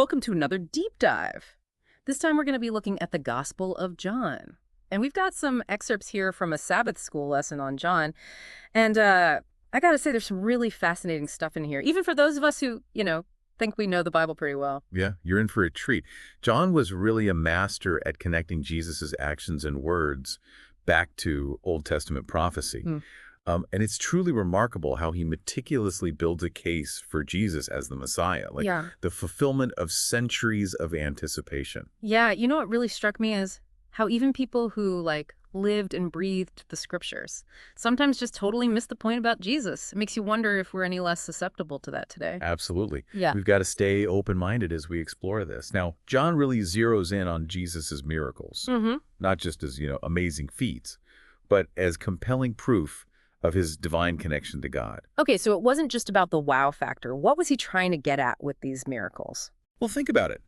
Welcome to another deep dive. This time we're going to be looking at the Gospel of John. And we've got some excerpts here from a Sabbath school lesson on John. And I got to say, there's some really fascinating stuff in here, even for those of us who, think we know the Bible pretty well. Yeah, you're in for a treat. John was really a master at connecting Jesus's actions and words back to Old Testament prophecy. And it's truly remarkable how he meticulously builds a case for Jesus as the Messiah, like Yeah. the fulfillment of centuries of anticipation. Yeah, what really struck me is how even people who, lived and breathed the scriptures sometimes just totally miss the point about Jesus. It makes you wonder if we're any less susceptible to that today. Absolutely. Yeah. We've got to stay open-minded as we explore this. Now, John really zeroes in on Jesus's miracles, not just as, amazing feats, but as compelling proof of his divine connection to God. Okay, so it wasn't just about the wow factor. What was he trying to get at with these miracles? Well, think about it.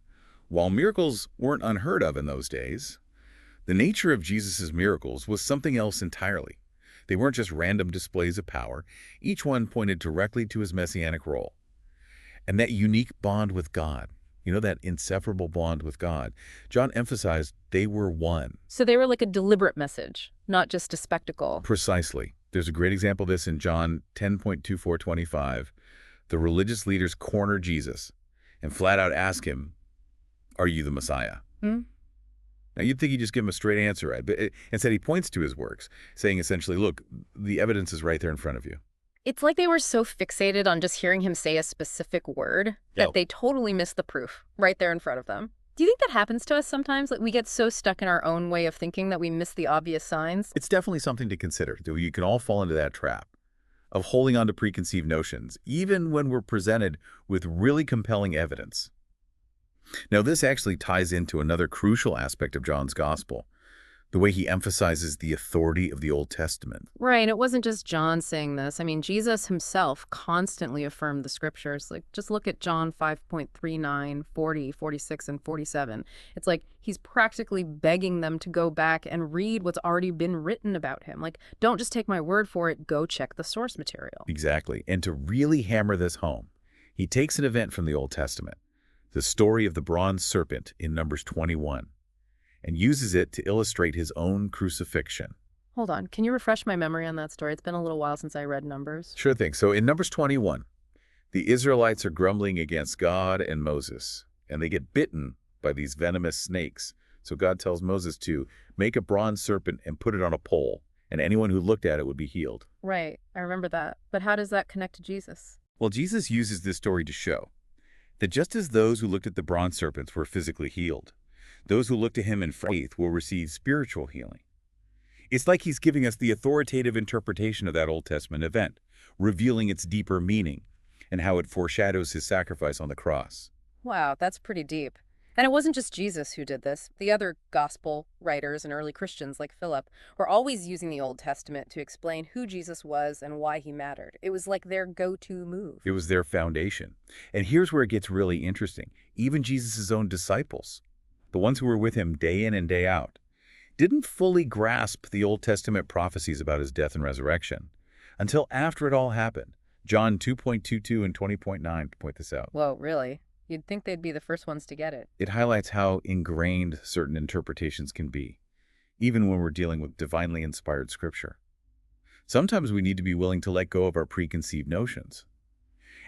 While miracles weren't unheard of in those days, the nature of Jesus's miracles was something else entirely. They weren't just random displays of power. Each one pointed directly to his messianic role. And that unique bond with God, that inseparable bond with God, John emphasized they were one. So they were like a deliberate message, not just a spectacle. Precisely. There's a great example of this in John 10:24-25. The religious leaders corner Jesus and flat out ask him, "Are you the Messiah?" Now, you'd think he'd just give him a straight answer, right? But instead, he points to his works, saying essentially, look, the evidence is right there in front of you. It's like they were so fixated on just hearing him say a specific word that they totally missed the proof right there in front of them. Do you think that happens to us sometimes? Like we get so stuck in our own way of thinking that we miss the obvious signs? It's definitely something to consider. You can all fall into that trap of holding on to preconceived notions, even when we're presented with really compelling evidence. Now, this actually ties into another crucial aspect of John's gospel, the way he emphasizes the authority of the Old Testament. Right. It wasn't just John saying this. I mean, Jesus himself constantly affirmed the scriptures. Like, just look at John 5:39, 40, 46, and 47. It's like he's practically begging them to go back and read what's already been written about him. Like, don't just take my word for it. Go check the source material. Exactly. And to really hammer this home, he takes an event from the Old Testament, the story of the bronze serpent in Numbers 21, and uses it to illustrate his own crucifixion. Hold on. Can you refresh my memory on that story? It's been a little while since I read Numbers. Sure thing. So in Numbers 21, the Israelites are grumbling against God and Moses, and they get bitten by these venomous snakes. So God tells Moses to make a bronze serpent and put it on a pole, and anyone who looked at it would be healed. Right. I remember that. But how does that connect to Jesus? Well, Jesus uses this story to show that just as those who looked at the bronze serpents were physically healed, those who look to him in faith will receive spiritual healing. It's like he's giving us the authoritative interpretation of that Old Testament event, revealing its deeper meaning and how it foreshadows his sacrifice on the cross. Wow, that's pretty deep. And it wasn't just Jesus who did this. The other gospel writers and early Christians like Philip were always using the Old Testament to explain who Jesus was and why he mattered. It was like their go-to move. It was their foundation. And here's where it gets really interesting. Even Jesus' own disciples, the ones who were with him day in and day out, didn't fully grasp the Old Testament prophecies about his death and resurrection until after it all happened. John 2:22 and 20.9 point this out. Whoa, really? You'd think they'd be the first ones to get it. It highlights how ingrained certain interpretations can be, even when we're dealing with divinely inspired scripture. Sometimes we need to be willing to let go of our preconceived notions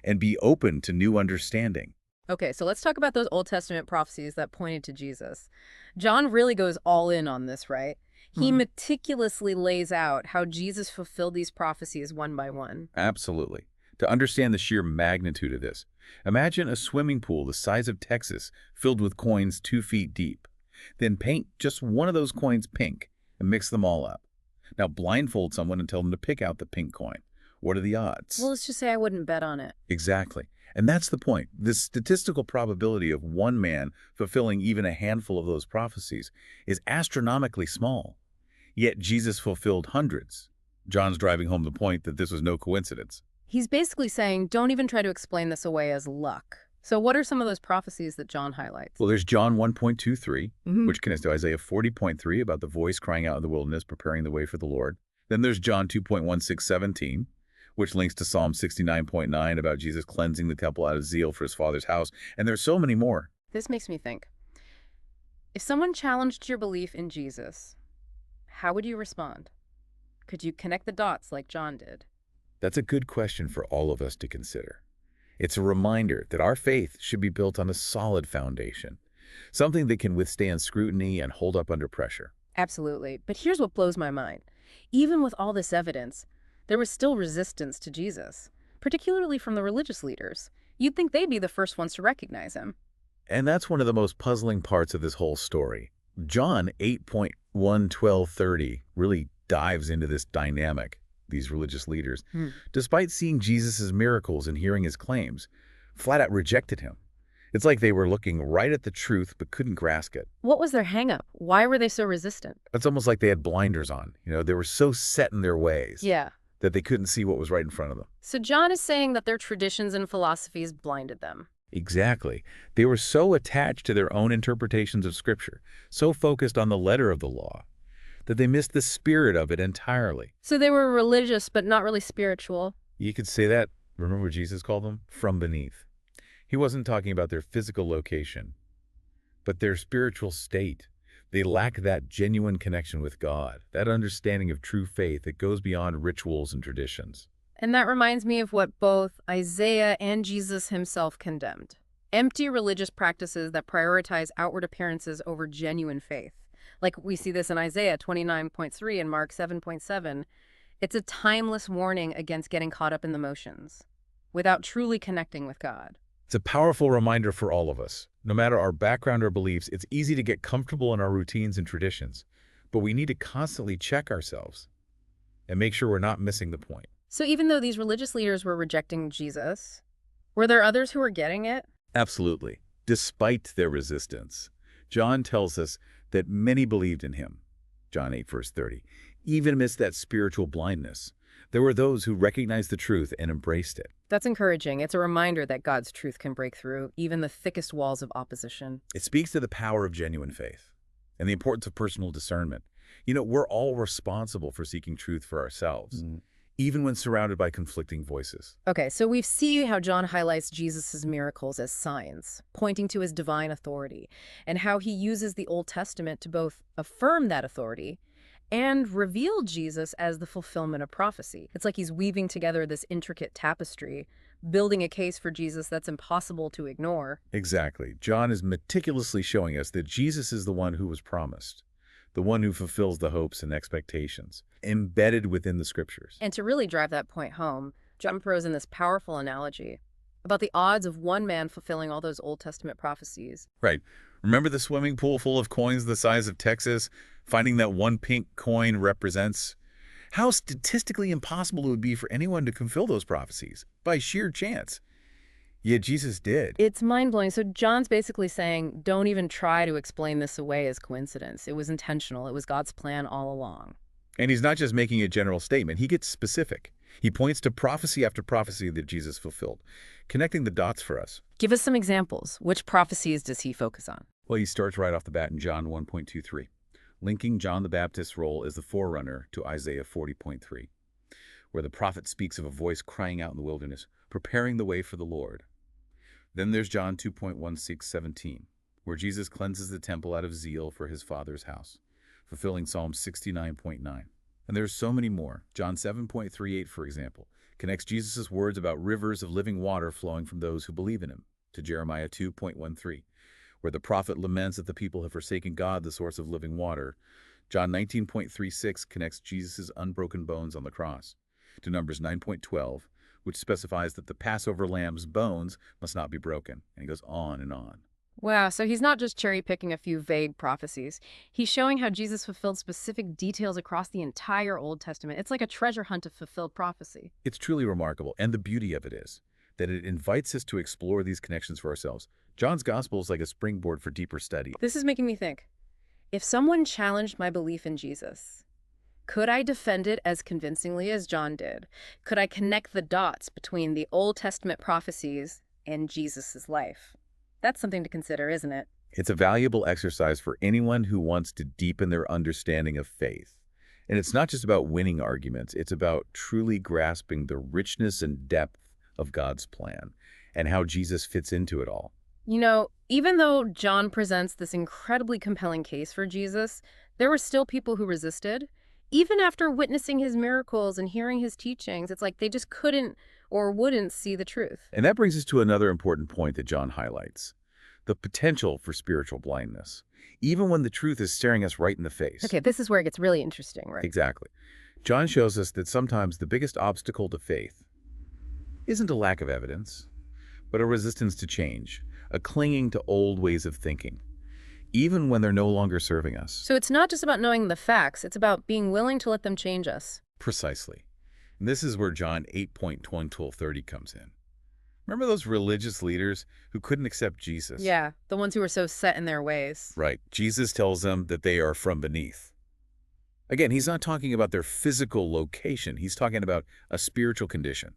and be open to new understanding. Okay, so let's talk about those Old Testament prophecies that pointed to Jesus. John really goes all in on this, right? He meticulously lays out how Jesus fulfilled these prophecies one by one. Absolutely. To understand the sheer magnitude of this, imagine a swimming pool the size of Texas filled with coins 2 feet deep. Then paint just one of those coins pink and mix them all up. Now blindfold someone and tell them to pick out the pink coin. What are the odds? Well, let's just say I wouldn't bet on it. Exactly. And that's the point. The statistical probability of one man fulfilling even a handful of those prophecies is astronomically small. Yet Jesus fulfilled hundreds. John's driving home the point that this was no coincidence. He's basically saying, don't even try to explain this away as luck. So what are some of those prophecies that John highlights? Well, there's John 1.23, which connects to Isaiah 40.3 about the voice crying out in the wilderness, preparing the way for the Lord. Then there's John 2.16:17, which links to Psalm 69.9 about Jesus cleansing the temple out of zeal for his Father's house. And there's so many more. This makes me think. If someone challenged your belief in Jesus, how would you respond? Could you connect the dots like John did? That's a good question for all of us to consider. It's a reminder that our faith should be built on a solid foundation, something that can withstand scrutiny and hold up under pressure. Absolutely. But here's what blows my mind. Even with all this evidence, there was still resistance to Jesus, particularly from the religious leaders. You'd think they'd be the first ones to recognize him. And that's one of the most puzzling parts of this whole story. John 8.1:12-30 really dives into this dynamic, these religious leaders, Hmm. despite seeing Jesus' miracles and hearing his claims, flat out rejected him. It's like they were looking right at the truth but couldn't grasp it. What was their hangup? Why were they so resistant? It's almost like they had blinders on. They were so set in their ways Yeah. that they couldn't see what was right in front of them. So John is saying that their traditions and philosophies blinded them. Exactly. They were so attached to their own interpretations of Scripture, so focused on the letter of the law, that they missed the spirit of it entirely. So they were religious, but not really spiritual. You could say that, remember what Jesus called them? From beneath. He wasn't talking about their physical location, but their spiritual state. They lack that genuine connection with God, that understanding of true faith that goes beyond rituals and traditions. And that reminds me of what both Isaiah and Jesus himself condemned. Empty religious practices that prioritize outward appearances over genuine faith. Like we see this in Isaiah 29.3 and Mark 7.7. It's a timeless warning against getting caught up in the motions without truly connecting with God. It's a powerful reminder for all of us. No matter our background or beliefs, it's easy to get comfortable in our routines and traditions, but we need to constantly check ourselves and make sure we're not missing the point. So even though these religious leaders were rejecting Jesus, were there others who were getting it? Absolutely. Despite their resistance, John tells us that many believed in him. John 8:30. Even amidst that spiritual blindness, there were those who recognized the truth and embraced it. That's encouraging. It's a reminder that God's truth can break through even the thickest walls of opposition. It speaks to the power of genuine faith and the importance of personal discernment. We're all responsible for seeking truth for ourselves, even when surrounded by conflicting voices. Okay, so we see how John highlights Jesus' miracles as signs, pointing to his divine authority, and how he uses the Old Testament to both affirm that authority and reveal Jesus as the fulfillment of prophecy. It's like he's weaving together this intricate tapestry, building a case for Jesus that's impossible to ignore. Exactly. John is meticulously showing us that Jesus is the one who was promised, the one who fulfills the hopes and expectations embedded within the Scriptures. And to really drive that point home, John throws in this powerful analogy about the odds of one man fulfilling all those Old Testament prophecies. Right. Remember the swimming pool full of coins the size of Texas? Finding that one pink coin represents how statistically impossible it would be for anyone to fulfill those prophecies by sheer chance. Yet Jesus did. It's mind-blowing. So John's basically saying, don't even try to explain this away as coincidence. It was intentional. It was God's plan all along. And he's not just making a general statement. He gets specific. He points to prophecy after prophecy that Jesus fulfilled, connecting the dots for us. Give us some examples. Which prophecies does he focus on? Well, he starts right off the bat in John 1.23, linking John the Baptist's role as the forerunner to Isaiah 40.3, where the prophet speaks of a voice crying out in the wilderness, preparing the way for the Lord. Then there's John 2.16-17, where Jesus cleanses the temple out of zeal for his Father's house, fulfilling Psalm 69.9. And there's so many more. John 7.38, for example, connects Jesus' words about rivers of living water flowing from those who believe in him to Jeremiah 2.13, where the prophet laments that the people have forsaken God, the source of living water. John 19.36 connects Jesus' unbroken bones on the cross to Numbers 9.12, which specifies that the Passover lamb's bones must not be broken. And he goes on and on. Wow, so he's not just cherry-picking a few vague prophecies. He's showing how Jesus fulfilled specific details across the entire Old Testament. It's like a treasure hunt of fulfilled prophecy. It's truly remarkable, and the beauty of it is that it invites us to explore these connections for ourselves. John's gospel is like a springboard for deeper study. This is making me think, if someone challenged my belief in Jesus, could I defend it as convincingly as John did? Could I connect the dots between the Old Testament prophecies and Jesus' life? That's something to consider, isn't it? It's a valuable exercise for anyone who wants to deepen their understanding of faith. And it's not just about winning arguments. It's about truly grasping the richness and depth of God's plan and how Jesus fits into it all. Even though John presents this incredibly compelling case for Jesus, there were still people who resisted. Even after witnessing his miracles and hearing his teachings, it's like they just couldn't or wouldn't see the truth. And that brings us to another important point that John highlights: the potential for spiritual blindness, even when the truth is staring us right in the face. Okay, this is where it gets really interesting, right? Exactly. John shows us that sometimes the biggest obstacle to faith isn't a lack of evidence, but a resistance to change, a clinging to old ways of thinking, even when they're no longer serving us. So it's not just about knowing the facts, it's about being willing to let them change us. Precisely. And this is where John 8:1-12:30 comes in. Remember those religious leaders who couldn't accept Jesus? Yeah, the ones who were so set in their ways. Right. Jesus tells them that they are from beneath. Again, he's not talking about their physical location. He's talking about a spiritual condition,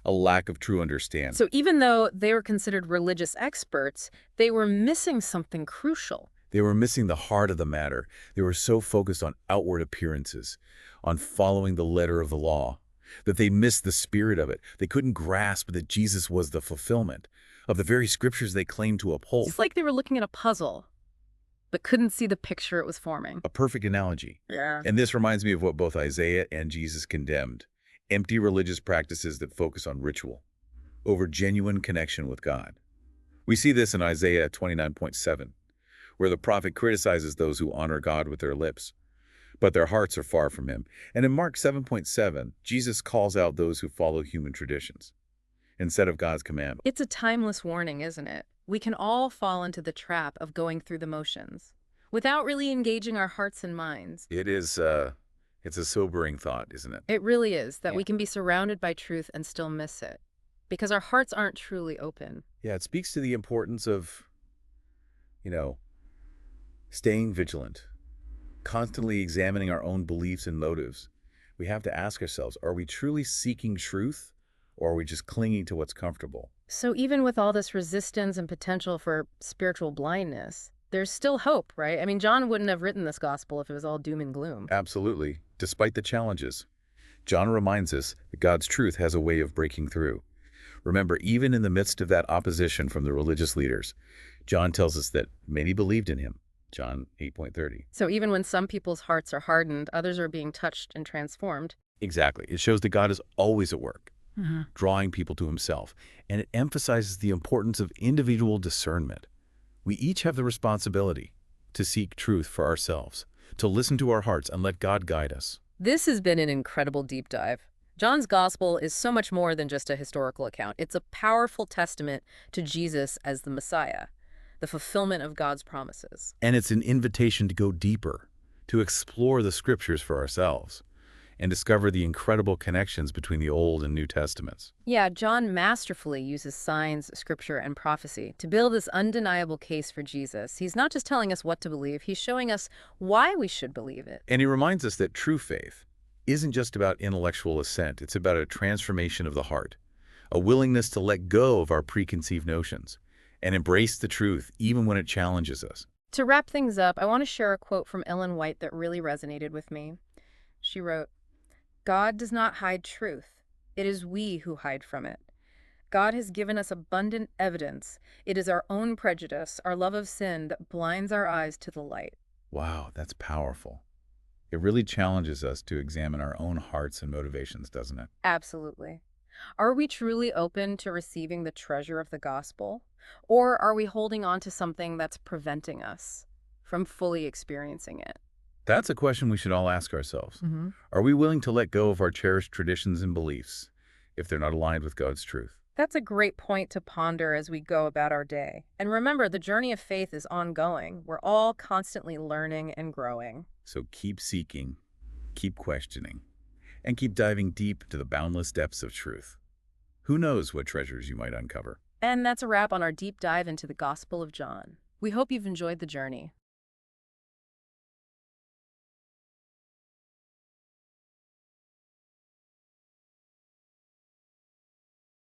a lack of true understanding. So even though they were considered religious experts, they were missing something crucial. They were missing the heart of the matter. They were so focused on outward appearances, on following the letter of the law, that they missed the spirit of it. They couldn't grasp that Jesus was the fulfillment of the very scriptures they claimed to uphold. It's like they were looking at a puzzle, but couldn't see the picture it was forming. A perfect analogy. Yeah. And this reminds me of what both Isaiah and Jesus condemned: empty religious practices that focus on ritual over genuine connection with God. We see this in Isaiah 29:7, where the prophet criticizes those who honor God with their lips, but their hearts are far from him. And in Mark 7:7, Jesus calls out those who follow human traditions instead of God's command. It's a timeless warning, isn't it? We can all fall into the trap of going through the motions without really engaging our hearts and minds. It's a sobering thought, isn't it? It really is, that Yeah. we can be surrounded by truth and still miss it because our hearts aren't truly open. Yeah, it speaks to the importance of, you know, staying vigilant, constantly examining our own beliefs and motives. We have to ask ourselves, are we truly seeking truth, or are we just clinging to what's comfortable? So even with all this resistance and potential for spiritual blindness, there's still hope, right? I mean, John wouldn't have written this gospel if it was all doom and gloom. Absolutely. Despite the challenges, John reminds us that God's truth has a way of breaking through. Remember, even in the midst of that opposition from the religious leaders, John tells us that many believed in him. John 8:30. So even when some people's hearts are hardened, others are being touched and transformed. Exactly. It shows that God is always at work, Mhm. drawing people to himself, and it emphasizes the importance of individual discernment. We each have the responsibility to seek truth for ourselves, to listen to our hearts and let God guide us. This has been an incredible deep dive. John's gospel is so much more than just a historical account. It's a powerful testament to Jesus as the Messiah, the fulfillment of God's promises. And it's an invitation to go deeper, to explore the scriptures for ourselves, and discover the incredible connections between the Old and New Testaments. Yeah, John masterfully uses signs, scripture, and prophecy to build this undeniable case for Jesus. He's not just telling us what to believe, he's showing us why we should believe it. And he reminds us that true faith isn't just about intellectual assent. It's about a transformation of the heart, a willingness to let go of our preconceived notions and embrace the truth even when it challenges us. To wrap things up, I want to share a quote from Ellen White that really resonated with me. She wrote, "God does not hide truth. It is we who hide from it. God has given us abundant evidence. It is our own prejudice, our love of sin, that blinds our eyes to the light." Wow, that's powerful. It really challenges us to examine our own hearts and motivations, doesn't it? Absolutely. Are we truly open to receiving the treasure of the gospel? Or are we holding on to something that's preventing us from fully experiencing it? That's a question we should all ask ourselves. Mm-hmm. Are we willing to let go of our cherished traditions and beliefs if they're not aligned with God's truth? That's a great point to ponder as we go about our day. And remember, the journey of faith is ongoing. We're all constantly learning and growing. So keep seeking, keep questioning, and keep diving deep into the boundless depths of truth. Who knows what treasures you might uncover? And that's a wrap on our deep dive into the Gospel of John. We hope you've enjoyed the journey.